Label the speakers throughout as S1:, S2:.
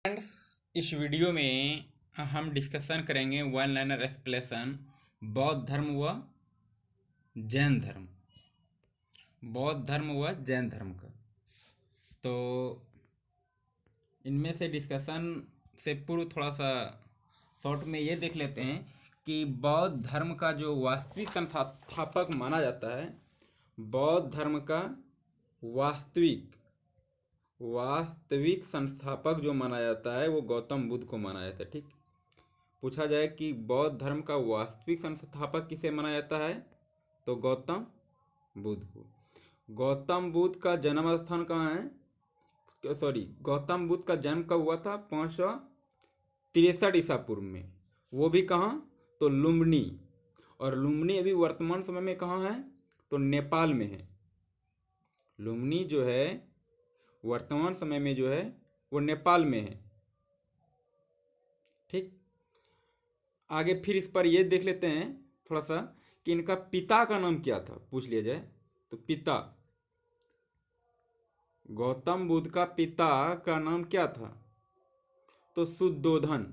S1: Friends, इस video में हम डिस्कशन करेंगे वन लाइनर एक्सप्लेशन बौद्ध धर्म व जैन धर्म। बौद्ध धर्म व जैन धर्म का तो इनमें से डिस्कशन से पूर्व थोड़ा सा शॉर्ट में ये देख लेते हैं कि बौद्ध धर्म का जो वास्तविक संस्थापक माना जाता है, बौद्ध धर्म का वास्तविक संस्थापक जो माना जाता है वो गौतम बुद्ध को माना जाता है। ठीक, पूछा जाए कि बौद्ध धर्म का वास्तविक संस्थापक किसे माना जाता है तो गौतम बुद्ध को। गौतम बुद्ध का जन्म स्थान कहाँ है? गौतम बुद्ध का जन्म कब हुआ था? 563 ईसा पूर्व में। वो भी कहाँ? तो लुम्बिनी। और लुम्बिनी अभी वर्तमान समय में कहाँ है? तो नेपाल में है। लुम्बिनी जो है वर्तमान समय में जो है वो नेपाल में है। ठीक, आगे फिर इस पर ये देख लेते हैं थोड़ा सा कि इनका पिता का नाम क्या था, पूछ लिया जाए तो पिता, गौतम बुद्ध का पिता का नाम क्या था? तो शुद्धोधन।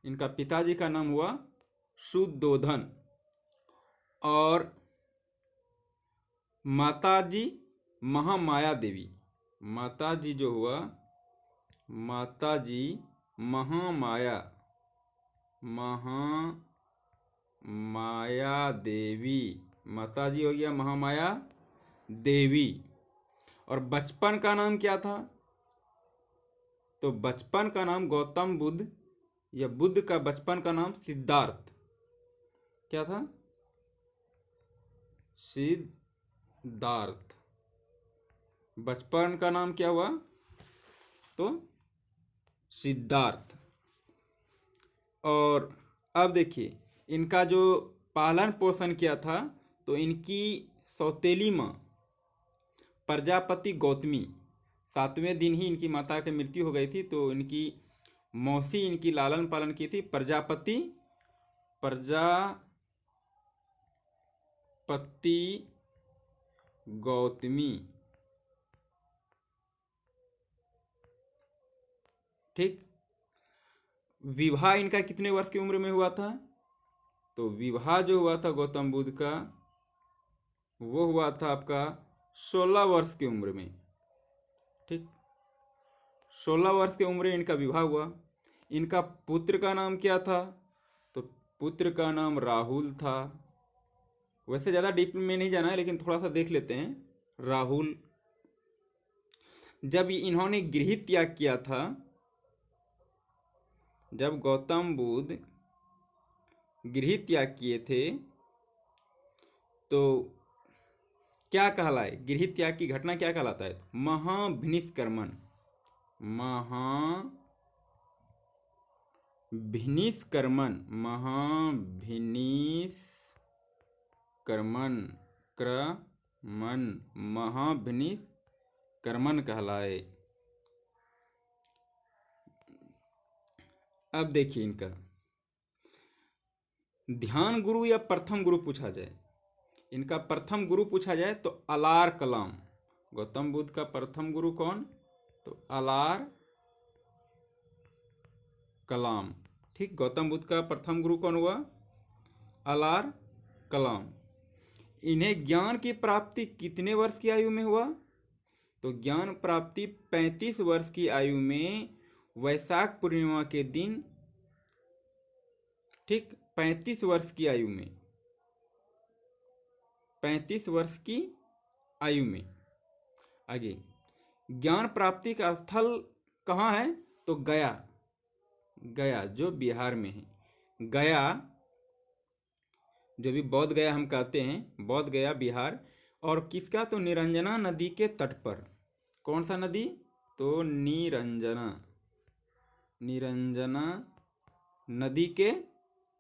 S1: इनका पिताजी का नाम हुआ शुद्धोधन। और माताजी महामाया देवी। माताजी जो हुआ माताजी महामाया देवी। माताजी हो गया महामाया देवी। और बचपन का नाम क्या था? तो बचपन का नाम गौतम बुद्ध या बुद्ध का बचपन का नाम सिद्धार्थ। क्या था? सिद्धार्थ। बचपन का नाम क्या हुआ? तो सिद्धार्थ। और अब देखिए इनका जो पालन पोषण किया था तो इनकी सौतेली माँ प्रजापति गौतमी, 7वें दिन ही इनकी माता की मृत्यु हो गई थी, तो इनकी मौसी इनकी लालन पालन की थी प्रजापति गौतमी। ठीक, विवाह इनका कितने वर्ष की उम्र में हुआ था? तो विवाह जो हुआ था गौतम बुद्ध का वो हुआ था आपका 16 वर्ष की उम्र में। ठीक, 16 वर्ष की उम्र में इनका विवाह हुआ। इनका पुत्र का नाम क्या था? तो पुत्र का नाम राहुल था। वैसे ज़्यादा डीप में नहीं जाना है लेकिन थोड़ा सा देख लेते हैं। राहुल। जब इन्होंने गृह त्याग किया था, जब गौतम बुद्ध गृह त्याग किए थे तो क्या कहलाए? गृह त्याग की घटना क्या कहलाता है? महाभिनिष्क्रमण। महाभिनिष्क्रमण कहलाए। अब देखिए इनका ध्यान गुरु या प्रथम गुरु पूछा जाए, इनका प्रथम गुरु पूछा जाए तो अलार कलाम। गौतम बुद्ध का प्रथम गुरु कौन? तो अलार कलाम। ठीक, गौतम बुद्ध का प्रथम गुरु कौन हुआ? अलार कलाम। इन्हें ज्ञान की प्राप्ति कितने वर्ष की आयु में हुआ? तो ज्ञान प्राप्ति 35 वर्ष की आयु में वैशाख पूर्णिमा के दिन। ठीक, 35 वर्ष की आयु में, 35 वर्ष की आयु में। आगे ज्ञान प्राप्ति का स्थल कहाँ है? तो गया। गया जो बिहार में है। गया जो भी बौद्ध गया हम कहते हैं, बौद्ध गया बिहार। और किसका? तो निरंजना नदी के तट पर। कौन सा नदी? तो निरंजना नदी के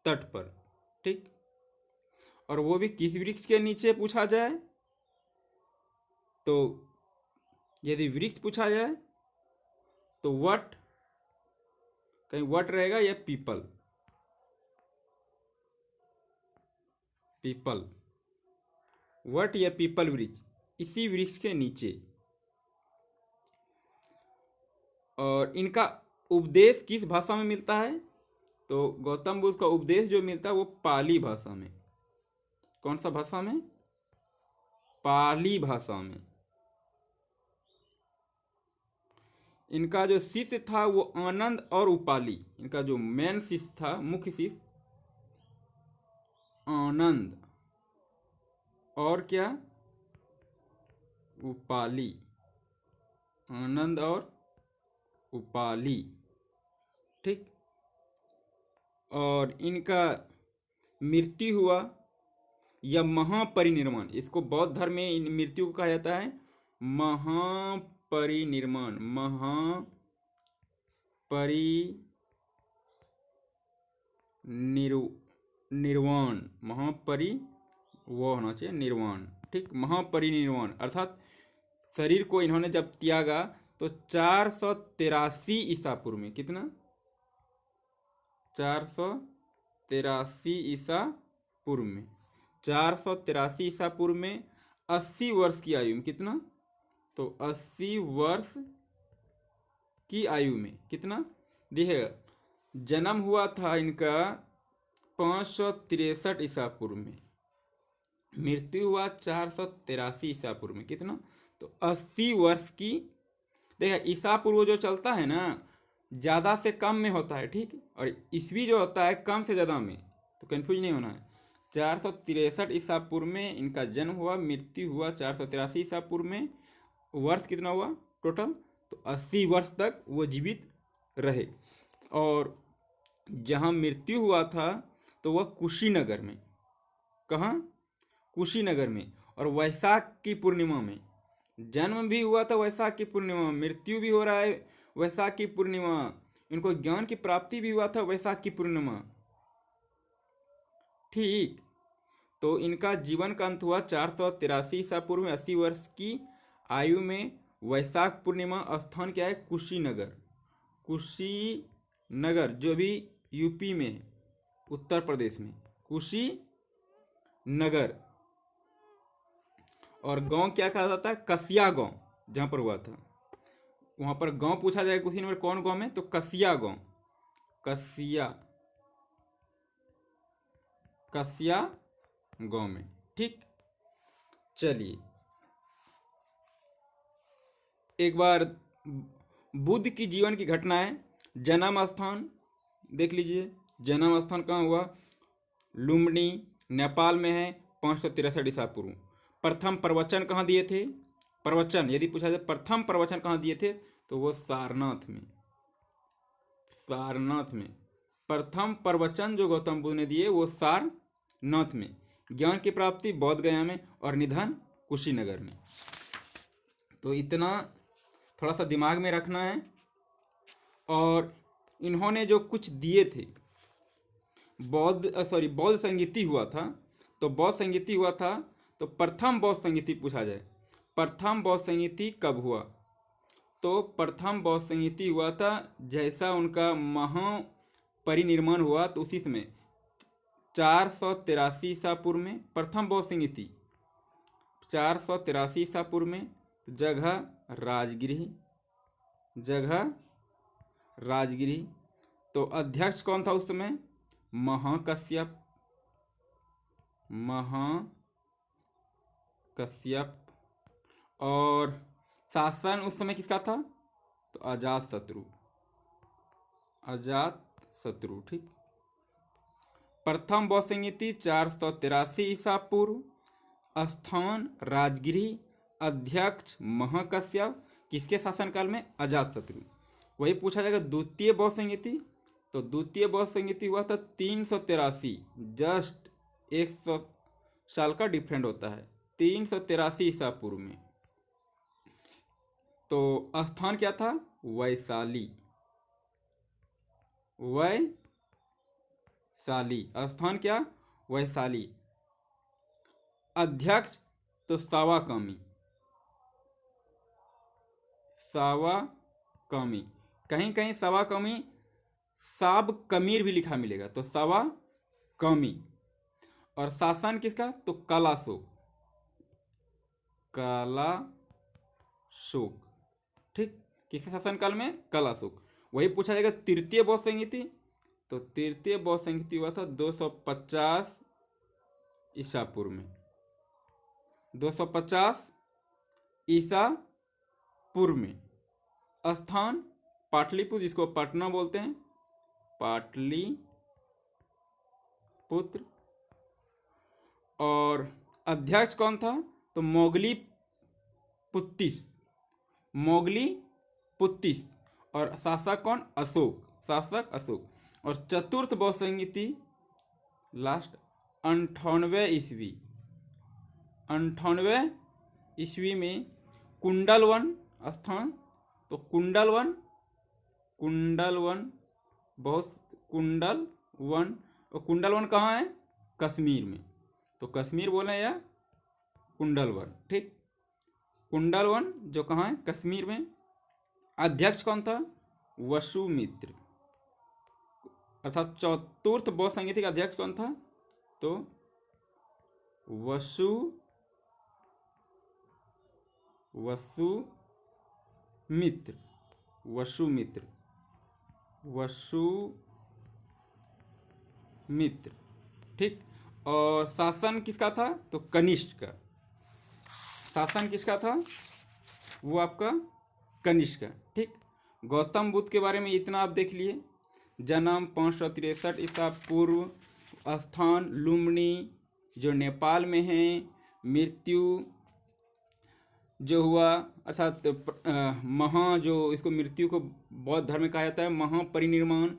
S1: तट पर। ठीक, और वो भी किस वृक्ष के नीचे पूछा जाए तो यदि वृक्ष पूछा जाए तो वट, कहीं वट रहेगा या पीपल। वट या पीपल वृक्ष, इसी वृक्ष के नीचे। और इनका उपदेश किस भाषा में मिलता है? तो गौतम बुद्ध का उपदेश जो मिलता है वो पाली भाषा में। कौन सा भाषा में? पाली भाषा में। इनका जो शिष्य था वो आनंद और उपाली। इनका जो मेन शिष्य था, मुख्य शिष्य, आनंद और क्या? उपाली। आनंद और उपाली, ठीक। और इनका मृत्यु हुआ या महापरिनिर्वाण, इसको बौद्ध धर्म में इन मृत्यु को कहा जाता है महापरिनिर्वाण। निर्वाण, महापरि वो होना चाहिए निर्वाण, ठीक। महापरिनिर्वाण अर्थात शरीर को इन्होंने जब त्यागा तो 483 ईसा पूर्व में। कितना? 483 ईसा पूर्व में। 483 ईसा पूर्व में 80 वर्ष की आयु में। कितना? तो 80 वर्ष की आयु में। कितना? देखिएगा, जन्म हुआ था इनका 563 ईसा पूर्व में, मृत्यु हुआ 483 ईसा पूर्व में। कितना? तो 80 वर्ष की। देखिए ईसा पूर्व जो चलता है ना, ज़्यादा से कम में होता है, ठीक। और ईस्वी जो होता है कम से ज़्यादा में, तो कन्फ्यूज नहीं होना है। 463 ईसा पूर्व में इनका जन्म हुआ, मृत्यु हुआ 483 ईसा पूर्व में। वर्ष कितना हुआ टोटल? तो 80 वर्ष तक वो जीवित रहे। और जहाँ मृत्यु हुआ था तो वह कुशीनगर में। कहाँ? कुशीनगर में। और वैशाख की पूर्णिमा में। जन्म भी हुआ था वैशाख की पूर्णिमा, मृत्यु भी हो रहा है वैशाख की पूर्णिमा, इनको ज्ञान की प्राप्ति भी हुआ था वैशाख की पूर्णिमा, ठीक। तो इनका जीवन का अंत हुआ 483 ईसा पूर्व में 80 वर्ष की आयु में। वैशाख पूर्णिमा। स्थान क्या है? कुशीनगर। कुशीनगर जो भी यूपी में है, उत्तर प्रदेश में, कुशीनगर। और गांव क्या कहा जाता है? कसिया गांव, जहाँ पर हुआ था। वहाँ पर गांव पूछा जाएगा कुशीनगर कौन गांव में, तो कसिया गांव। कसिया गांव में, ठीक। चलिए एक बार बुद्ध की जीवन की घटनाएं। जन्म स्थान देख लीजिए। जन्म स्थान कहाँ हुआ? लुम्बिनी, नेपाल में है, 563 ईसा पूर्व। प्रथम प्रवचन कहाँ दिए थे? प्रवचन यदि पूछा जाए प्रथम प्रवचन कहाँ दिए थे, तो वो सारनाथ में। सारनाथ में प्रथम प्रवचन जो गौतम बुद्ध ने दिए वो सारनाथ में। ज्ञान की प्राप्ति बोध गया में और निधन कुशीनगर में। तो इतना थोड़ा सा दिमाग में रखना है। और इन्होंने जो कुछ दिए थे, बौद्ध संगीति हुआ था। तो बौद्ध संगीति हुआ था तो प्रथम बौद्ध संगीति पूछा जाए, प्रथम बौद्ध संगीति कब हुआ? तो प्रथम बौद्ध संगीति हुआ था जैसा उनका महापरिनिर्वाण हुआ तो उसी समय 483 ईसा पूर्व में प्रथम बौद्ध संगीति। 483 ईसा पूर्व में। जगह राजगिरी। तो अध्यक्ष कौन था उस समय? महाकश्यप। और शासन उस समय किसका था? तो अजातशत्रु, ठीक। प्रथम बौद्ध संगीति 483 ईसा पूर्व। स्थान राजगिरी। अध्यक्ष महाकश्यप। किसके शासनकाल में? अजातशत्रु। वही पूछा जाएगा द्वितीय बौद्ध संगीति। तो द्वितीय बौद्ध संगीति हुआ था 383, जस्ट 100 साल का डिफरेंट होता है, 383 ईसा पूर्व में। तो स्थान क्या था? वैशाली। स्थान क्या? वैशाली। अध्यक्ष तो सावाकामी। कहीं कहीं सावाकामी साब कमीर भी लिखा मिलेगा, तो सावाकामी। और शासन किसका? तो कलाशोक। कलाशोक। ठीक, किसके शासनकाल में? कलाशोक। वही पूछा जाएगा तृतीय बौद्ध संहिता। तो तृतीय बौद्ध संहिता हुआ था 250 ईसा पूर्व में। 250 ईसा पूर्व में। स्थान पाटलिपुत्र, जिसको पटना बोलते हैं, पाटलिपुत्र। और अध्यक्ष कौन था? तो मोगली पुत्तिस। और शासक कौन? अशोक, शासक अशोक। और चतुर्थ बौद्ध संहिता लास्ट 98 ईस्वी में कुंडलवन स्थान। तो कुंडलवन बहुत कुंडलवन। और कुंडलवन कहाँ है? कश्मीर में। तो कश्मीर बोले या कुंडलवन। ठीक, कुंडलवन जो कहाँ है? कश्मीर में। अध्यक्ष कौन था? वसुमित्र। अर्थात चतुर्थ बौद्ध संहिता का अध्यक्ष कौन था? तो वसुमित्र। ठीक, और शासन किसका था? तो कनिष्क का। शासन किसका था? वो आपका कनिष्क का। ठीक, गौतम बुद्ध के बारे में इतना आप देख लिए। जन्म 563 ईसा पूर्व। स्थान लुम्बिनी जो नेपाल में है। मृत्यु जो हुआ अर्थात जो इसको मृत्यु को बौद्ध धर्म में कहा जाता है, महापरिनिर्वाण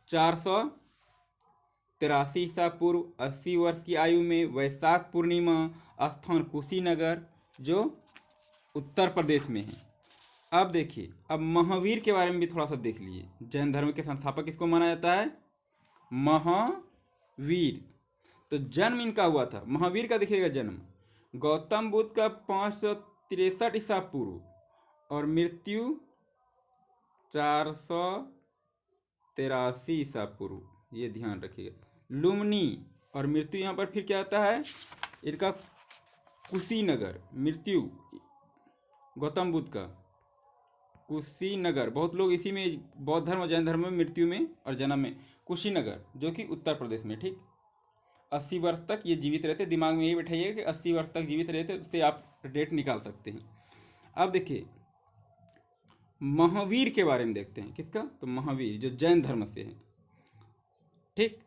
S1: 483 ईसा पूर्व। 80 वर्ष की आयु में वैशाख पूर्णिमा। स्थान कुशीनगर जो उत्तर प्रदेश में है। अब देखिए, अब महावीर के बारे में भी थोड़ा सा देख लिए। जैन धर्म के संस्थापक किसको माना जाता है? महावीर। तो जन्म इनका हुआ था, महावीर का देखिएगा जन्म गौतम बुद्ध का 563 ईसा पूर्व और मृत्यु 483 ईसा पूर्व, ये ध्यान रखिएगा। लुम्बिनी और मृत्यु यहाँ पर फिर क्या आता है इनका? कुशीनगर। मृत्यु गौतम बुद्ध का कुशीनगर। बहुत लोग इसी में बौद्ध धर्म और जैन धर्म में मृत्यु में और जन्म में कुशीनगर जो कि उत्तर प्रदेश में। ठीक, 80 वर्ष तक ये जीवित रहते। दिमाग में यही बैठाइए कि 80 वर्ष तक जीवित रहते, उससे आप डेट निकाल सकते हैं। अब देखिए महावीर के बारे में देखते हैं। किसका? तो महावीर जो जैन धर्म से है। ठीक,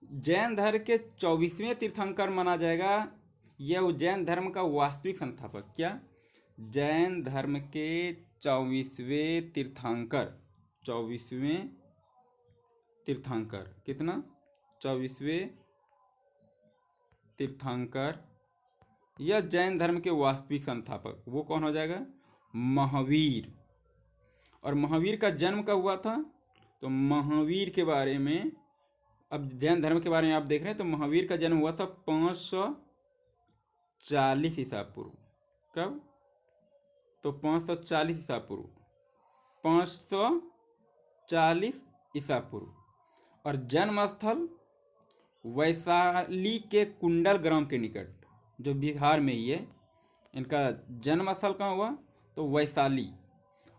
S1: जैन धर्म के 24वें तीर्थंकर माना जाएगा। यह जैन धर्म का वास्तविक संस्थापक। क्या? जैन धर्म के 24वें तीर्थंकर। 24वें तीर्थंकर कितना? 24वें तीर्थंकर या जैन धर्म के वास्तविक संस्थापक वो कौन हो जाएगा? महावीर। और महावीर का जन्म कब हुआ था? तो महावीर के बारे में, अब जैन धर्म के बारे में आप देख रहे हैं, तो महावीर का जन्म हुआ था 540 ईसा पूर्व। कब? तो 540 ईसा पूर्व। 540 ईसा पूर्व। और जन्म स्थल वैशाली के कुंडल ग्राम के निकट, जो बिहार में ही है। इनका जन्म स्थल कहाँ हुआ? तो वैशाली।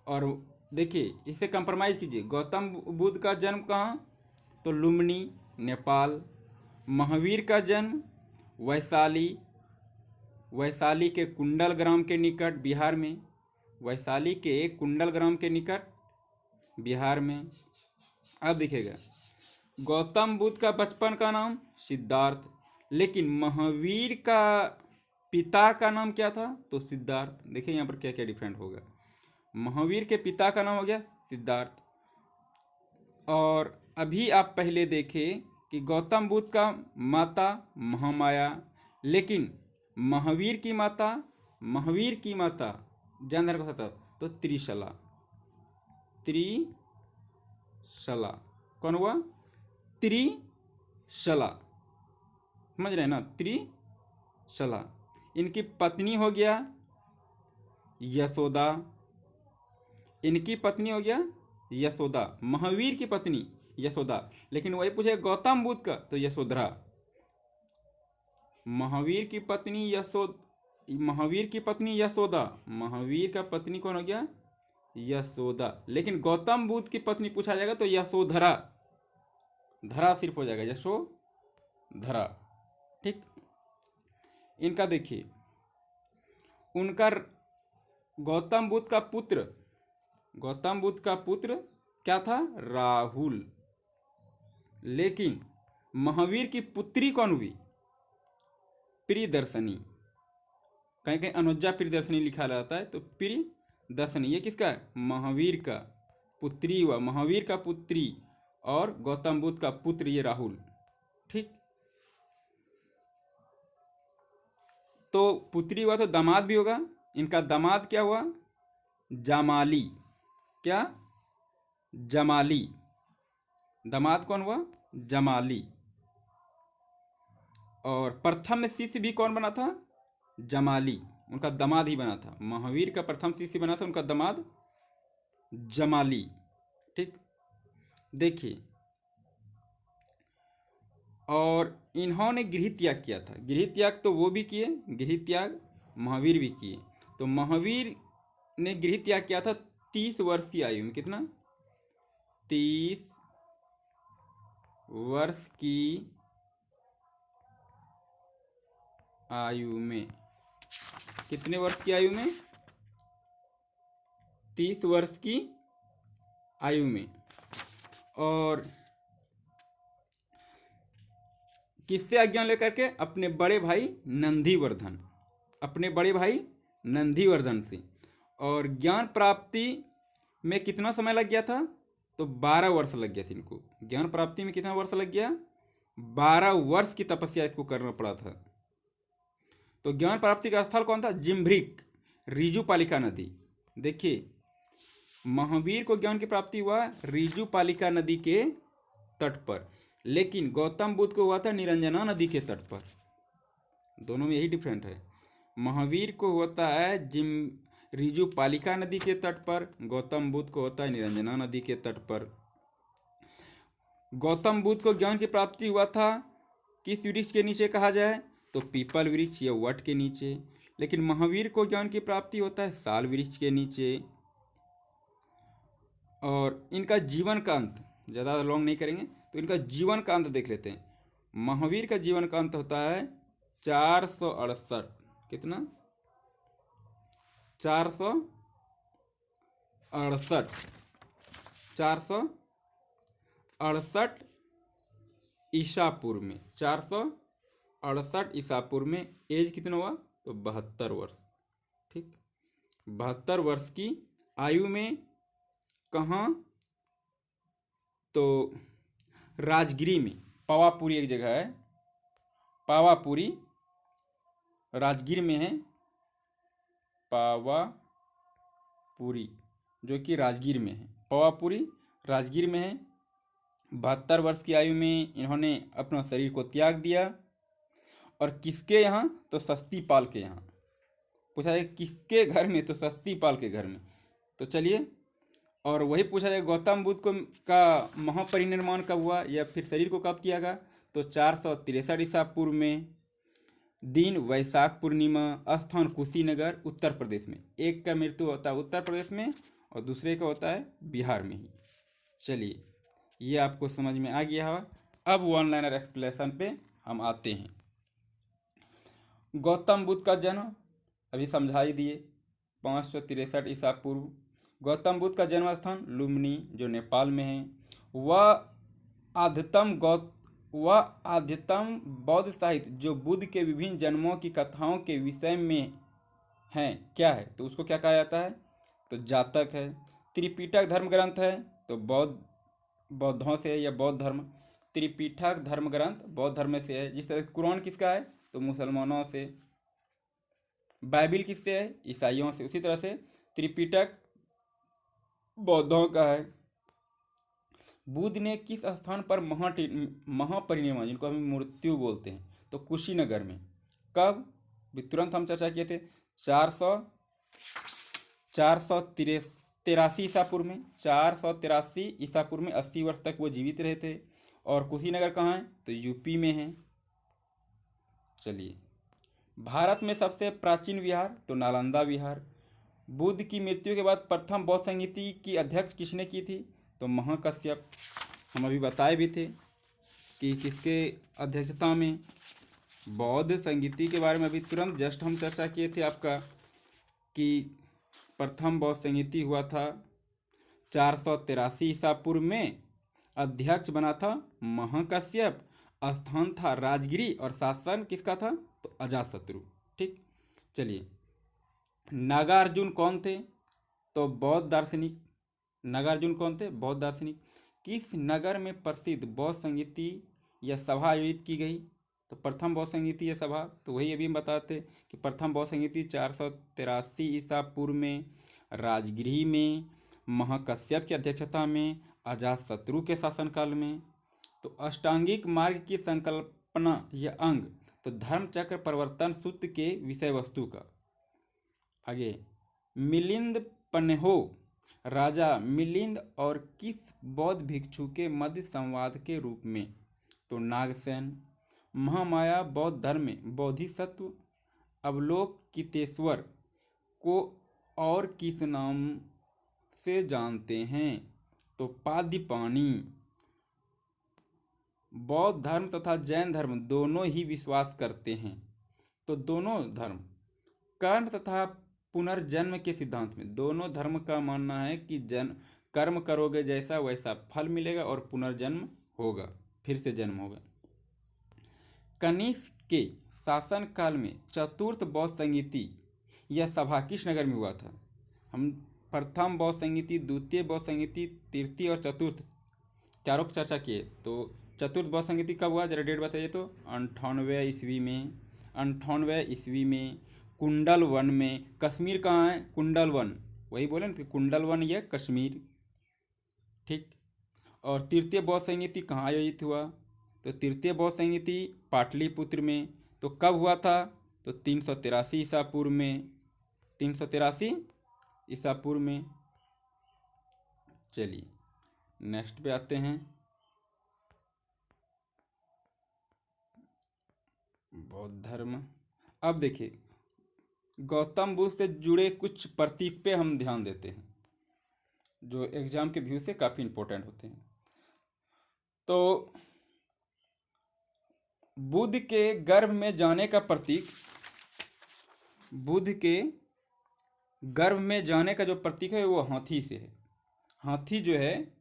S1: और देखिए इसे कंप्रोमाइज कीजिए। गौतम बुद्ध का जन्म कहाँ? तो लुम्बिनी नेपाल। महावीर का जन्म वैशाली के कुंडल ग्राम के निकट बिहार में। वैशाली के कुंडल ग्राम के निकट बिहार में। अब देखिएगा गौतम बुद्ध का बचपन का नाम सिद्धार्थ, लेकिन महावीर का पिता का नाम क्या था? तो सिद्धार्थ। देखिए यहाँ पर क्या क्या डिफरेंट होगा। महावीर के पिता का नाम हो गया सिद्धार्थ। और अभी आप पहले देखें कि गौतम बुद्ध का माता महामाया, लेकिन महावीर की माता जैन धर्म का था तो त्रिशला। कौन हुआ? त्रिशला। समझ रहे हैं ना? त्रिशला। इनकी पत्नी हो गया यशोदा। महावीर की पत्नी यशोदा। लेकिन वही पूछे गौतम बुद्ध का तो यशोधरा। महावीर की पत्नी महावीर की पत्नी यशोदा, महावीर का पत्नी कौन हो गया? यशोदा। लेकिन गौतम बुद्ध की पत्नी पूछा जाएगा तो यशोधरा, धरा सिर्फ हो जाएगा, यशोधरा। ठीक। इनका देखिए, उनका गौतम बुद्ध का पुत्र, गौतम बुद्ध का पुत्र क्या था? राहुल। लेकिन महावीर की पुत्री कौन हुई? प्रियदर्शनी। कहीं कहीं अनुज्जा प्रियदर्शनी लिखा रहता है, तो प्रियदर्शनी ये किसका है? महावीर का पुत्री हुआ, महावीर का पुत्री, और गौतम बुद्ध का पुत्र ये राहुल। ठीक। तो पुत्री हुआ तो दामाद भी होगा। इनका दामाद क्या हुआ? जमाली। क्या? जमाली। दामाद कौन हुआ? जमाली। और प्रथम शिष्य भी कौन बना था? जमाली। उनका दामाद ही बना था। महावीर का प्रथम शिष्य बना था उनका दामाद जमाली। ठीक। देखिए, और इन्होंने गृह त्याग किया था। गृह त्याग तो वो भी किए, गृह त्याग महावीर भी किए। तो महावीर ने गृह त्याग किया था 30 वर्ष की आयु में। कितना? 30 वर्ष की आयु में। कितने वर्ष की आयु में? 30 वर्ष की आयु में। और किससे आज्ञा लेकर के? अपने बड़े भाई नंदीवर्धन, अपने बड़े भाई नंदीवर्धन से। और ज्ञान प्राप्ति में कितना समय लग गया था? तो 12 वर्ष लग गया था इनको। ज्ञान प्राप्ति में कितना वर्ष लग गया? 12 वर्ष की तपस्या इसको करना पड़ा था। तो ज्ञान प्राप्ति का स्थल कौन था? जिम्भ्रिक, ऋजुपालिका नदी। देखिए, महावीर को ज्ञान की प्राप्ति हुआ ऋजुपालिका नदी के तट पर, लेकिन गौतम बुद्ध को हुआ था निरंजना नदी के तट पर। दोनों में यही डिफरेंट है। महावीर को होता है ऋजुपालिका नदी के तट पर, गौतम बुद्ध को होता है निरंजना नदी के तट पर। गौतम बुद्ध को ज्ञान की प्राप्ति हुआ था किस वृक्ष के नीचे कहा जाए? तो पीपल वृक्ष या वट के नीचे। लेकिन महावीर को ज्ञान की प्राप्ति होता है साल वृक्ष के नीचे। और इनका जीवन का अंत, ज़्यादा लॉन्ग नहीं करेंगे, तो इनका जीवन का अंत देख लेते हैं। महावीर का जीवन का अंत होता है 468। कितना? 468 ईसा पूर्व में। 468 ईसा पूर्व में। एज कितना हुआ? तो 72 वर्ष। ठीक। 72 वर्ष की आयु में कहाँ? तो राजगिरी में, पावापुरी एक जगह है, पावापुरी राजगीर में है, पावापुरी जो कि राजगीर में है, पावापुरी राजगीर में है। 72 वर्ष की आयु में इन्होंने अपना शरीर को त्याग दिया। और किसके यहाँ? तो सस्तीपाल के यहाँ। पूछा जाए किसके घर में? तो सस्तीपाल के घर में। तो चलिए, और वही पूछा जाए गौतम बुद्ध को का महापरिनिर्वाण कब हुआ या फिर शरीर को कब किया गया? तो 463 ईसा पूर्व में, दिन वैशाख पूर्णिमा, स्थान कुशीनगर उत्तर प्रदेश में। एक का मृत्यु होता है उत्तर प्रदेश में और दूसरे का होता है बिहार में ही। चलिए, ये आपको समझ में आ गया है। अब वन लाइनर एक्सप्लेनेशन पे हम आते हैं। गौतम बुद्ध का जन्म अभी समझा ही दिए, 563 ईसा पूर्व। गौतम बुद्ध का जन्म स्थान लुम्बिनी जो नेपाल में है। वह आद्यतम बौद्ध साहित्य जो बुद्ध के विभिन्न जन्मों की कथाओं के विषय में हैं, क्या है? तो उसको क्या कहा जाता है? तो जातक है। त्रिपिटक धर्म ग्रंथ है, तो बौद्धों से है या बौद्ध धर्म। त्रिपिटक धर्म ग्रंथ बौद्ध धर्म से है। जिस तरह कुरान किसका है? तो मुसलमानों से। बाइबिल किससे है? ईसाइयों से। उसी तरह से त्रिपिटक बौद्धों का है। बुद्ध ने किस स्थान पर महापरिनिर्वाण, जिनको हम मृत्यु बोलते हैं, तो कुशीनगर में। कब? भी तुरंत हम चर्चा किए थे 483 ईसा पूर्व में। 483 ईसा पूर्व में 80 वर्ष तक वो जीवित रहे थे। और कुशीनगर कहाँ है? तो यूपी में है। चलिए, भारत में सबसे प्राचीन विहार तो नालंदा विहार। बुद्ध की मृत्यु के बाद प्रथम बौद्ध संगीति की अध्यक्ष किसने की थी? तो महाकश्यप। हम अभी बताए भी थे कि किसके अध्यक्षता में। बौद्ध संगीति के बारे में अभी तुरंत जस्ट हम चर्चा किए थे आपका कि प्रथम बौद्ध संगीति हुआ था 483 ईसा पूर्व में। अध्यक्ष बना था महाकश्यप। स्थान था राजगिरी और शासन किसका था? तो अजातशत्रु। ठीक, चलिए। नागार्जुन कौन थे? तो बौद्ध दार्शनिक। नागार्जुन कौन थे? बौद्ध दार्शनिक। किस नगर में प्रसिद्ध बौद्ध संगीति या सभा आयोजित की गई? तो प्रथम बौद्ध संगीति या सभा, तो वही अभी हम बताते कि प्रथम बौद्ध संगीति 483 ईसा पूर्व में राजगृह में महाकश्यप की अध्यक्षता में अजातशत्रु के शासनकाल में। तो अष्टांगिक मार्ग की संकल्पना या अंग, तो धर्मचक्र प्रवर्तन सूत्र के विषय वस्तु का। आगे, मिलिंद पन्नेहो राजा मिलिंद और किस बौद्ध भिक्षु के मध्य संवाद के रूप में? तो नागसेन। महामाया बौद्ध धर्म में बोधिसत्व अवलोकितेश्वर को और किस नाम से जानते हैं? तो पादीपानी। बौद्ध धर्म तथा जैन धर्म दोनों ही विश्वास करते हैं, तो दोनों धर्म कर्म तथा पुनर्जन्म के सिद्धांत में दोनों धर्म का मानना है कि कर्म करोगे जैसा वैसा फल मिलेगा और पुनर्जन्म होगा, फिर से जन्म होगा। कनिष्क के शासन काल में चतुर्थ बौद्ध संगीति यह सभा किस नगर में हुआ था? हम प्रथम बौद्ध संगीति, द्वितीय बौद्ध संगीति, तृतीय और चतुर्थ चारों की चर्चा किए। तो चतुर्थ बौद्ध संगीति कब हुआ? जरा डेट बताइए। तो 98 ईस्वी में। 98 ईस्वी में कुंडल वन में। कश्मीर कहाँ है? कुंडल वन, वही बोले ना कि कुंडल वन यह कश्मीर। ठीक। और तृतीय बौद्ध संगीति कहाँ आयोजित हुआ? तो तृतीय बौद्ध संगीति पाटलिपुत्र में। तो कब हुआ था? तो 383 ईसा पूर्व में। 383 ईसा पूर्व में। चलिए नेक्स्ट पे आते हैं। बौद्ध धर्म। अब देखिए, गौतम बुद्ध से जुड़े कुछ प्रतीक पे हम ध्यान देते हैं जो एग्जाम के व्यू से काफ़ी इंपॉर्टेंट होते हैं। तो बुद्ध के गर्भ में जाने का प्रतीक, बुद्ध के गर्भ में जाने का जो प्रतीक है वो हाथी से है। हाथी जो है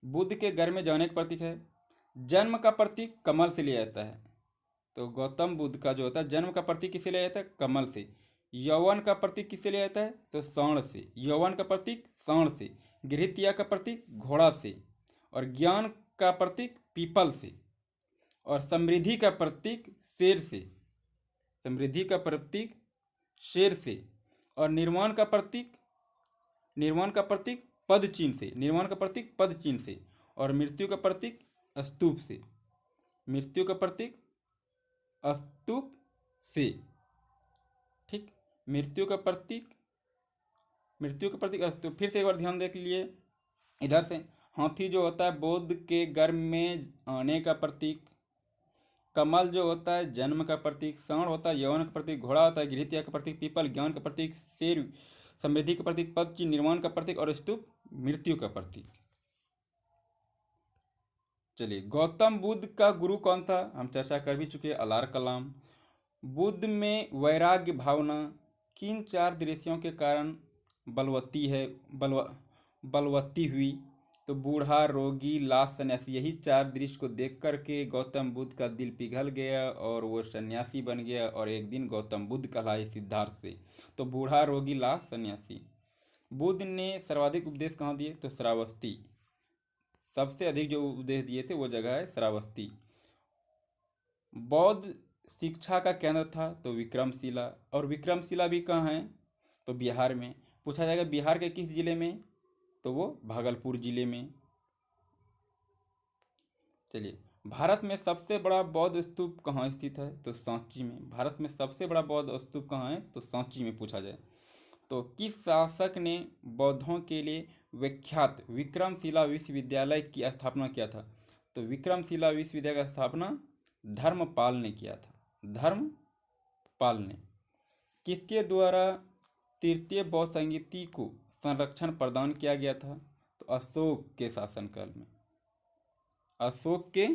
S1: बुद्ध के गर्भ में जाने का प्रतीक है। जन्म का प्रतीक कमल से लिया जाता है। तो गौतम बुद्ध का जो होता है जन्म का प्रतीक किससे लिया जाता है? कमल से। यौवन का प्रतीक किससे लिया जाता है? तो सांड से। यौवन का प्रतीक सांड से। गृहत्या का प्रतीक घोड़ा से। और ज्ञान का प्रतीक पीपल से। और समृद्धि का प्रतीक शेर से। समृद्धि का प्रतीक शेर से। और निर्माण का प्रतीक पद चिन्ह से। निर्माण का प्रतीक पद चिन्ह से। और मृत्यु का प्रतीक स्तूप से। मृत्यु का प्रतीक स्तूप से। ठीक, मृत्यु का प्रतीक स्तूप। फिर से एक बार ध्यान देख लिए इधर से। हाथी जो होता है बुद्ध के गर्भ में आने का प्रतीक। कमल जो होता है जन्म का प्रतीक। सांड होता है यौवन का प्रतीक। घोड़ा होता है गृहत्या का प्रतीक। पीपल ज्ञान का प्रतीक। शेर समृद्धि का प्रतीक। पद चिन्ह निर्माण का प्रतीक। और स्तूप मृत्यु का प्रतीक। चलिए, गौतम बुद्ध का गुरु कौन था? हम चर्चा कर भी चुके हैं, अलार कलाम। बुद्ध में वैराग्य भावना किन 4 दृश्यों के कारण बलवत्ती हुई? तो बूढ़ा, रोगी, लाश, सन्यासी। यही 4 दृश्य को देख करके गौतम बुद्ध का दिल पिघल गया और वो सन्यासी बन गया और एक दिन गौतम बुद्ध कहलाए सिद्धार्थ से। तो बूढ़ा, रोगी, लाश, सन्यासी। बुद्ध ने सर्वाधिक उपदेश कहाँ दिए? तो श्रावस्ती। सबसे अधिक जो उपदेश दिए थे वो जगह है श्रावस्ती। बौद्ध शिक्षा का केंद्र था तो विक्रमशिला। और विक्रमशिला भी कहाँ है? तो बिहार में। पूछा जाएगा बिहार के किस जिले में? तो वो भागलपुर जिले में। चलिए, भारत में सबसे बड़ा बौद्ध स्तूप कहाँ स्थित है? तो सांची में। भारत में सबसे बड़ा बौद्ध स्तूप कहाँ है? तो सांची में पूछा जाए। तो किस शासक ने बौद्धों के लिए विख्यात विक्रमशिला विश्वविद्यालय की स्थापना किया था? तो विक्रमशिला विश्वविद्यालय का स्थापना धर्मपाल ने किया था। धर्मपाल। पाल ने किसके द्वारा तृतीय बौद्ध संगीति को संरक्षण प्रदान किया गया था? तो अशोक के शासनकाल में। अशोक के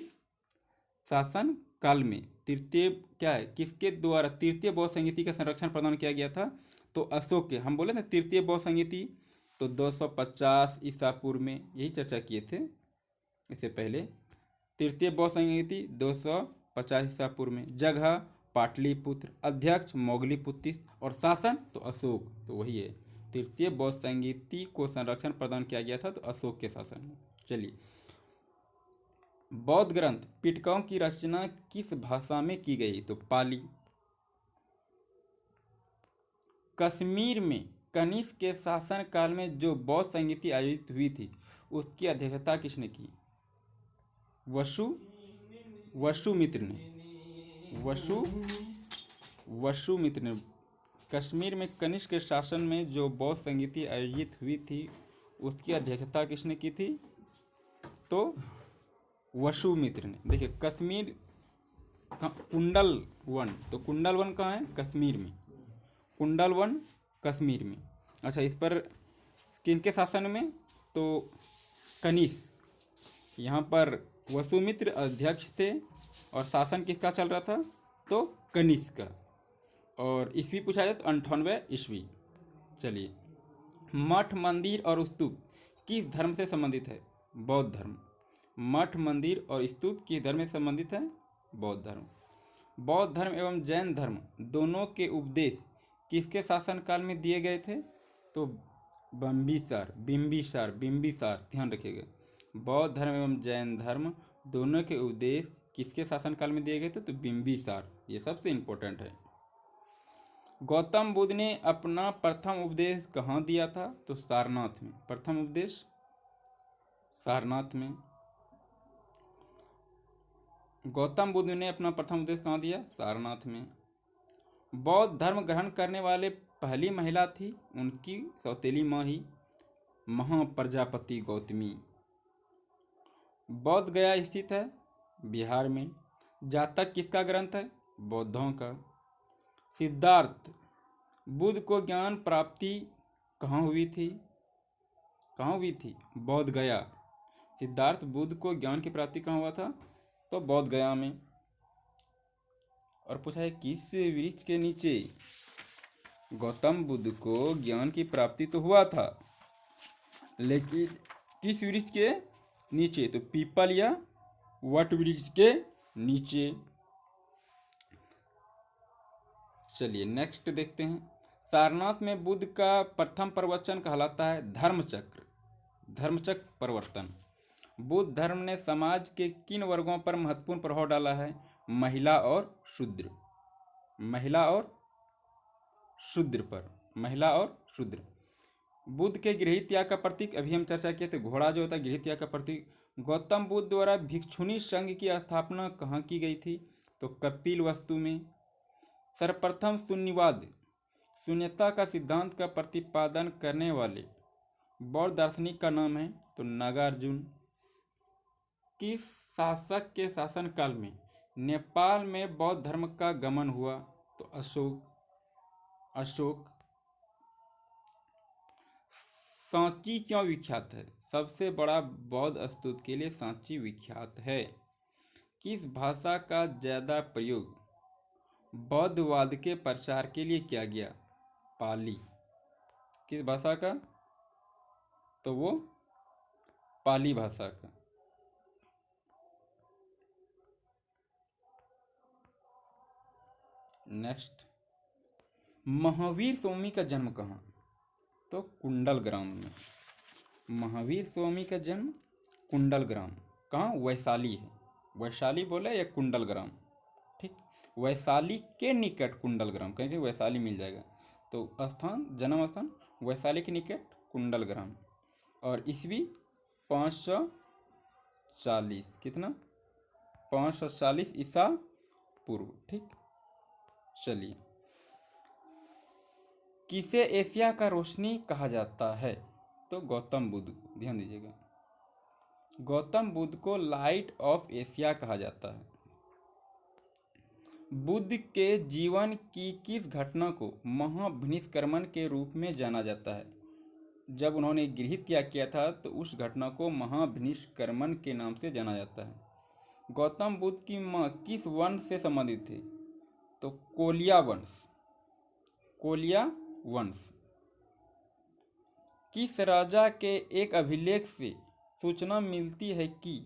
S1: शासन काल में तृतीय क्या है, किसके द्वारा तृतीय बौद्ध संगीति का संरक्षण प्रदान किया गया था? तो अशोक के। हम बोले ना तृतीय बौद्ध संगीति, तो 250 ईसा पूर्व में, यही चर्चा किए थे इससे पहले। तृतीय बौद्ध संगीति 250 ईसा पूर्व में। जगह पाटलिपुत्र, अध्यक्ष मोगलीपुत्र और शासन तो अशोक, तो वही है। तृतीय बौद्ध संगीति को संरक्षण प्रदान किया गया था तो अशोक के शासन में। चलिए, बौद्ध ग्रंथ पिटकों की रचना किस भाषा में की गई? तो पाली। कश्मीर में कनिष्क के शासन काल में जो बौद्ध संगीति आयोजित हुई थी उसकी अध्यक्षता किसने की? वसुमित्र ने। वसुमित्र ने। कश्मीर में कनिष्क के शासन में जो बौद्ध संगीति आयोजित हुई थी उसकी अध्यक्षता किसने की थी? तो वसुमित्र ने। देखिए, कश्मीर कुंडल वन, तो कुंडल वन कहाँ है? कश्मीर में। कुंडल वन कश्मीर में। अच्छा, इस पर किनके शासन में? तो कनिष्क। यहाँ पर वसुमित्र अध्यक्ष थे और शासन किसका चल रहा था? तो कनिष्क का। और ईस्वी पूछा जाए तो 98 ईस्वी। चलिए, मठ मंदिर और स्तूप किस धर्म से संबंधित है? बौद्ध धर्म। मठ मंदिर और स्तूप किस धर्म से संबंधित है? बौद्ध धर्म। बौद्ध धर्म एवं जैन धर्म दोनों के उपदेश किसके शासन काल में दिए गए थे? तो बिंबिसार, ध्यान रखिएगा। बौद्ध धर्म एवं जैन धर्म दोनों के उपदेश किसके शासन काल में दिए गए थे? तो बिंबिसार। ये सबसे इंपॉर्टेंट है। गौतम बुद्ध ने अपना प्रथम उपदेश कहाँ दिया था? तो सारनाथ में। प्रथम उपदेश सारनाथ में। गौतम बुद्ध ने अपना प्रथम उपदेश कहाँ दिया? सारनाथ में। बौद्ध धर्म ग्रहण करने वाले पहली महिला थी उनकी सौतेली माँ ही, महाप्रजापति गौतमी। बौद्ध गया स्थित है बिहार में। जातक किसका ग्रंथ है? बौद्धों का। सिद्धार्थ बुद्ध को ज्ञान प्राप्ति कहाँ हुई थी? बौद्ध गया। सिद्धार्थ बुद्ध को ज्ञान की प्राप्ति कहाँ हुआ था? तो बौद्ध गया में। और पूछा है किस वृक्ष के नीचे गौतम बुद्ध को ज्ञान की प्राप्ति तो हुआ था, लेकिन किस वृक्ष के नीचे? तो पीपल या वट वृक्ष के नीचे। चलिए, नेक्स्ट देखते हैं। सारनाथ में बुद्ध का प्रथम प्रवचन कहलाता है धर्मचक्र प्रवर्तन। बुद्ध धर्म ने समाज के किन वर्गों पर महत्वपूर्ण प्रभाव डाला है? महिला और शूद्र पर। बुद्ध के गृह त्याग का प्रतीक, अभी हम चर्चा किए थे, घोड़ा जो होता है गृह त्याग का प्रतीक। गौतम बुद्ध द्वारा भिक्षुणी संघ की स्थापना कहाँ की गई थी? तो कपिल वस्तु में। सर्वप्रथम शून्यवाद, शून्यता का सिद्धांत का प्रतिपादन करने वाले बौद्ध दार्शनिक का नाम है? तो नागार्जुन। किस शासक के शासन काल में नेपाल में बौद्ध धर्म का गमन हुआ? तो अशोक। सांची क्यों विख्यात है? सबसे बड़ा बौद्ध स्तूप के लिए सांची विख्यात है। किस भाषा का ज्यादा प्रयोग बौद्धवाद के प्रचार के लिए किया गया? पाली। किस भाषा का? तो वो पाली भाषा का। नेक्स्ट, महावीर स्वामी का जन्म कहाँ? तो कुंडल ग्राम में। महावीर स्वामी का जन्म कुंडल ग्राम कहाँ? वैशाली है। वैशाली बोले या कुंडल ग्राम, ठीक। वैशाली के निकट कुंडल ग्राम, कहीं वैशाली मिल जाएगा। तो जन्म स्थान वैशाली के निकट कुंडल ग्राम। और ईस्वी 540, कितना? 540 ईसा पूर्व, ठीक। चलिए, किसे एशिया का रोशनी कहा जाता है? तो गौतम बुद्ध को। ध्यान दीजिएगा, गौतम बुद्ध को लाइट ऑफ एशिया कहा जाता है। बुद्ध के जीवन की किस घटना को महाभिनिष्क्रमण के रूप में जाना जाता है? जब उन्होंने गृह त्याग किया था तो उस घटना को महाभिनिष्क्रमण के नाम से जाना जाता है। गौतम बुद्ध की माँ किस वंश से संबंधित थी? तो कोलिया वंश। कोलिया वंश। किस राजा के एक अभिलेख से सूचना मिलती है कि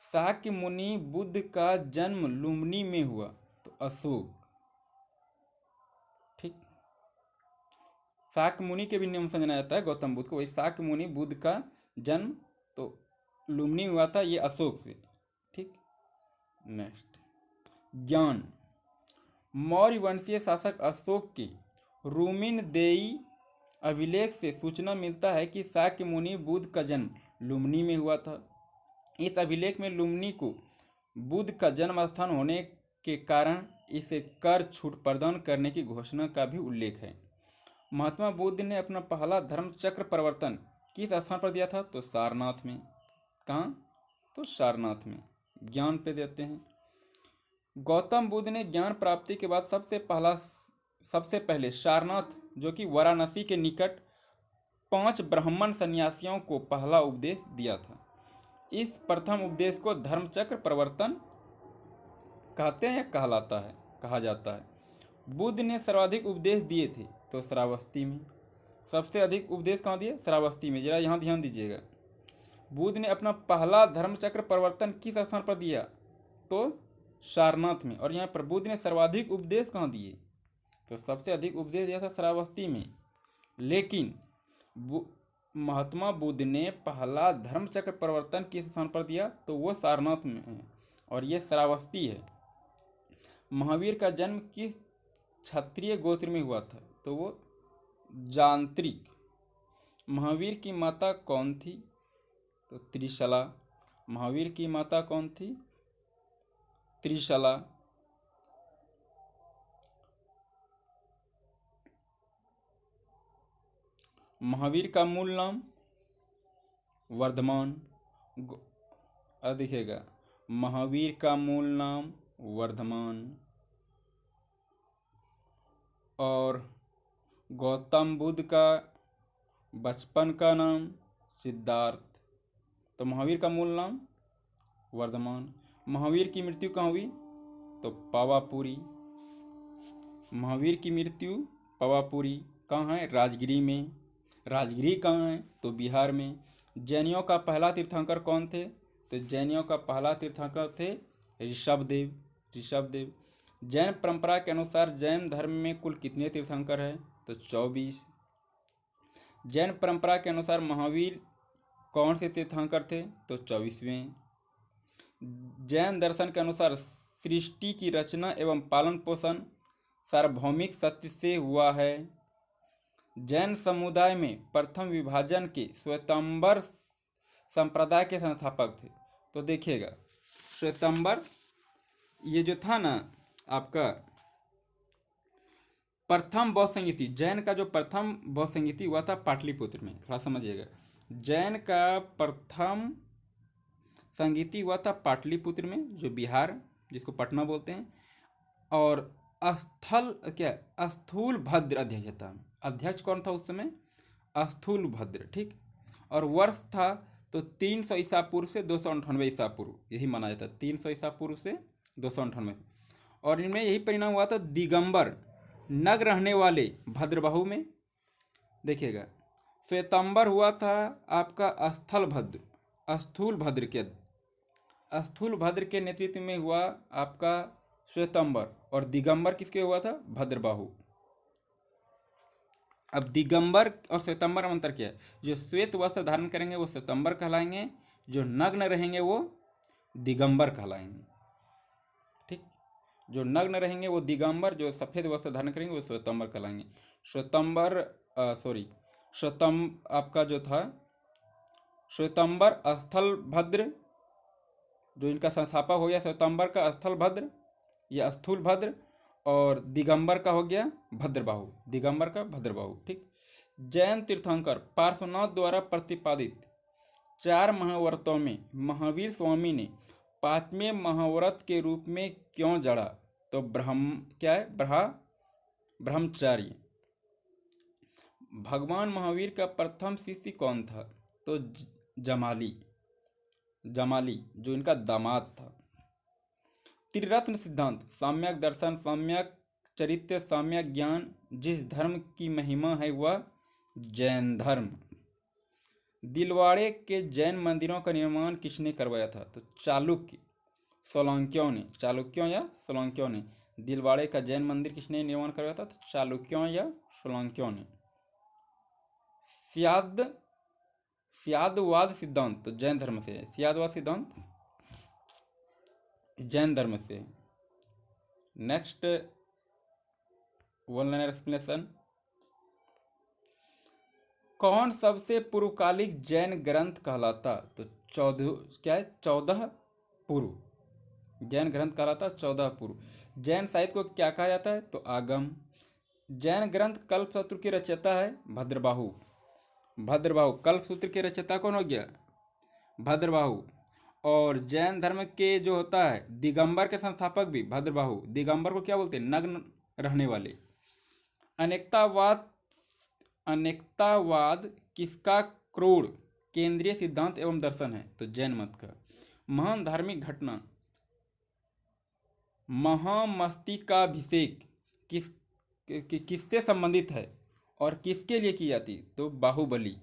S1: शाक्य मुनि बुद्ध का जन्म लुम्बिनी में हुआ? तो अशोक। ठीक, शाक्य मुनि के भी नाम से जाना जाता है गौतम बुद्ध को, वही शाक्य मुनि बुद्ध का जन्म तो लुम्बिनी में हुआ था, ये अशोक से। ठीक, नेक्स्ट, ज्ञान। मौर्य वंशीय शासक अशोक के रूमिनदेई अभिलेख से सूचना मिलता है कि शाक्य मुनि बुद्ध का जन्म लुम्बिनी में हुआ था। इस अभिलेख में लुम्बिनी को बुद्ध का जन्म स्थान होने के कारण इसे कर छूट प्रदान करने की घोषणा का भी उल्लेख है। महात्मा बुद्ध ने अपना पहला धर्म चक्र प्रवर्तन किस स्थान पर दिया था? तो सारनाथ में। कहाँ? तो सारनाथ में। ज्ञान पे देते हैं। गौतम बुद्ध ने ज्ञान प्राप्ति के बाद सबसे पहले सारनाथ, जो कि वाराणसी के निकट, 5 ब्राह्मण सन्यासियों को पहला उपदेश दिया था। इस प्रथम उपदेश को धर्मचक्र प्रवर्तन कहते हैं या कहा जाता है। बुद्ध ने सर्वाधिक उपदेश दिए थे तो श्रावस्ती में। सबसे अधिक उपदेश कहाँ दिए? श्रावस्ती में। जरा यहाँ ध्यान दीजिएगा। बुद्ध ने अपना पहला धर्मचक्र प्रवर्तन किस स्थान पर दिया? तो सारनाथ में। और यहाँ पर बुद्ध ने सर्वाधिक उपदेश कहाँ दिए? तो सबसे अधिक उपदेश दिया था श्रावस्ती में। लेकिन महात्मा बुद्ध ने पहला धर्मचक्र प्रवर्तन किस स्थान पर दिया? तो वो सारनाथ में है और ये श्रावस्ती है। महावीर का जन्म किस क्षत्रिय गोत्र में हुआ था? तो वो जांत्रिक। महावीर की माता कौन थी? तो त्रिशला। महावीर की माता कौन थी? त्रिशला। महावीर का मूल नाम वर्धमान। दिखेगा, महावीर का मूल नाम वर्धमान। और गौतम बुद्ध का बचपन का नाम सिद्धार्थ। तो महावीर का मूल नाम वर्धमान। महावीर की मृत्यु कहाँ हुई? तो पावापुरी। महावीर की मृत्यु पावापुरी कहाँ है? राजगिरी में। राजगिरी कहाँ है? तो बिहार में। जैनियों का पहला तीर्थंकर कौन थे? तो जैनियों का पहला तीर्थंकर थे ऋषभदेव। जैन परंपरा के अनुसार जैन धर्म में कुल कितने तीर्थंकर हैं? तो 24। जैन परंपरा के अनुसार महावीर कौन से तीर्थंकर थे? तो 24वें। जैन दर्शन के अनुसार सृष्टि की रचना एवं पालन पोषण सार्वभौमिक सत्य से हुआ है। जैन समुदाय में प्रथम विभाजन के श्वेतांबर संप्रदाय के संस्थापक थे। तो देखिएगा, श्वेतांबर ये जो था ना आपका प्रथम बौद्ध संगीति, जैन का जो प्रथम बौद्ध संगीति हुआ था पाटलिपुत्र में। थोड़ा समझिएगा, जैन का प्रथम संगीति हुआ था पाटलिपुत्र में, जो बिहार, जिसको पटना बोलते हैं। और स्थूल भद्र अध्यक्ष था। अध्यक्ष कौन था उस समय? स्थूल भद्र। ठीक, और वर्ष था तो 300 ईसा पूर्व से 298 ईसा पूर्व, यही माना जाता है। 300 ईसा पूर्व से 298। और इनमें यही परिणाम हुआ था दिगंबर नग रहने वाले भद्रबाहु में। देखिएगा, श्वेतांबर हुआ था आपका स्थूल भद्र के नेतृत्व में हुआ आपका श्वेतांबर। और दिगंबर किसके हुआ था? भद्रबाहु। अब दिगंबर और श्वेतांबर में अंतर क्या है? जो श्वेत वस्त्र धारण करेंगे वो श्वेतांबर कहलाएंगे, जो नग्न रहेंगे वो दिगंबर कहलाएंगे। ठीक, जो नग्न रहेंगे वो दिगंबर, जो सफेद वस्त्र धारण करेंगे वो श्वेतांबर कहलाएंगे। आपका जो था श्वेतांबर स्थलभद्र, जो इनका संस्थापक हो गया श्वेतांबर का स्थलभद्र या स्थूल भद्र, और दिगंबर का हो गया भद्रबाहु, दिगंबर का भद्रबाहु। ठीक, जैन तीर्थंकर पार्श्वनाथ द्वारा प्रतिपादित 4 महाव्रतों में महावीर स्वामी ने 5वें महाव्रत के रूप में क्यों जड़ा? तो क्या है? ब्रह्मचार्य। भगवान महावीर का प्रथम शिष्य कौन था? तो जमाली। जमाली जो इनका दामाद था। त्रिरत्न सिद्धांत, सम्यक दर्शन, सम्यक चरित्र, सम्यक ज्ञान। जिस धर्म की महिमा है वह जैन धर्म। दिलवाड़े के जैन मंदिरों का निर्माण किसने करवाया था? तो चालुक्य, सोलंकियों ने। चालुक्यों या सोलंकियों ने। दिलवाड़े का जैन मंदिर किसने निर्माण करवाया था? तो चालुक्यों या सोलंकियों ने। स्याद स्यादवाद सिद्धांत तो जैन धर्म से है। स्यादवाद सिद्धांत जैन धर्म से। Next, one liner explanation. कौन सबसे पूर्वकालिक जैन ग्रंथ कहलाता? तो 14 पूर्व जैन ग्रंथ कहलाता 14 पूर्व। जैन साहित्य को क्या कहा जाता है? तो आगम। जैन ग्रंथ कल्पसूत्र के रचयिता है भद्रबाहु। भद्रबाहु कल्पसूत्र के रचयिता कौन हो गया? भद्रबाहु। और जैन धर्म के जो होता है दिगंबर के संस्थापक भी भद्रबाहु। दिगंबर को क्या बोलते हैं? नग्न रहने वाले। अनेकतावाद किसका क्रोड़ केंद्रीय सिद्धांत एवं दर्शन है? तो जैन मत का। महान धार्मिक घटना महामस्तकाभिषेक किससे संबंधित है और किसके लिए की जाती? तो बाहुबली।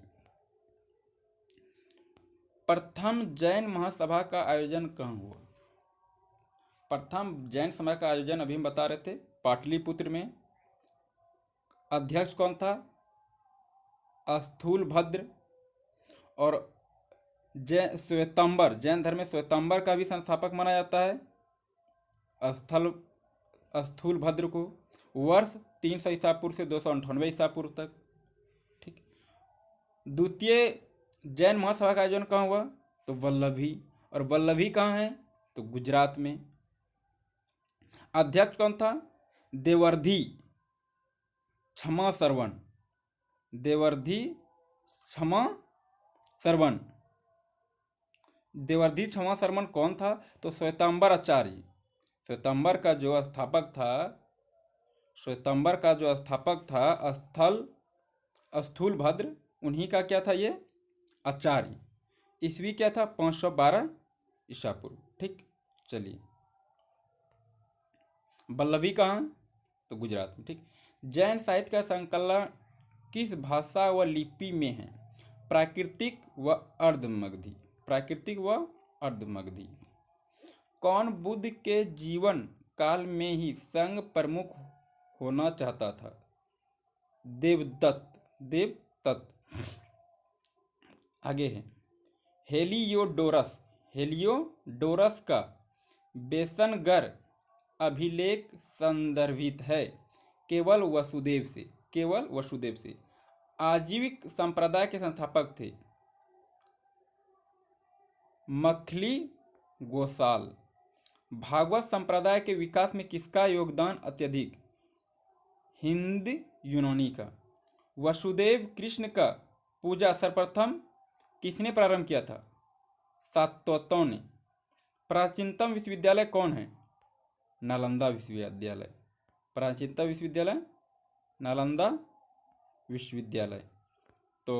S1: प्रथम जैन महासभा का आयोजन कहाँ हुआ? प्रथम जैन सभा का आयोजन अभी हम बता रहे थे पाटलिपुत्र में। अध्यक्ष कौन था? स्थूलभद्र। और श्वेतांबर, जैन धर्म में श्वेतांबर का भी संस्थापक माना जाता है स्थूलभद्र को। वर्ष 300 ईसा पूर्व से 298 ईसा पूर्व तक। ठीक। द्वितीय जैन महासभा का आयोजन कहाँ हुआ? तो वल्लभी। और वल्लभी कहाँ है? तो गुजरात में। अध्यक्ष कौन था? देवर्धि क्षमा सरवण। देवर्धि क्षमा सरवण। देवर्धि क्षमा सरवण कौन था? तो श्वेतांबर आचार्य। श्वेतांबर का जो स्थापक था स्थूलभद्र, उन्हीं का क्या था ये? आचार्य। ईस्वी क्या था? 512 ईसा पूर्व। ठीक। चलिए, वल्लभी कहाँ? तो गुजरात में। ठीक। जैन साहित्य का संकलन किस भाषा व लिपि में है? प्राकृतिक व अर्धमगधी। प्राकृतिक व अर्धमगधी। कौन बुद्ध के जीवन काल में ही संघ प्रमुख होना चाहता था? देवदत्त। आगे है हेलियोडोरस का बेसनगर अभिलेख संदर्भित है केवल वसुदेव से। आजीविक संप्रदाय के संस्थापक थे मखली गोसाल। भागवत संप्रदाय के विकास में किसका योगदान अत्यधिक? हिंद यूनानी का। वसुदेव कृष्ण का पूजा सर्वप्रथम किसने प्रारंभ किया था? सातवतों ने। प्राचीनतम विश्वविद्यालय कौन है? नालंदा विश्वविद्यालय। प्राचीनतम विश्वविद्यालय नालंदा विश्वविद्यालय। तो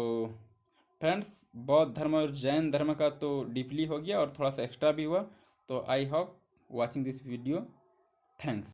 S1: फ्रेंड्स, बौद्ध धर्म और जैन धर्म का तो डीपली हो गया और थोड़ा सा एक्स्ट्रा भी हुआ। तो I hope watching this video. Thanks.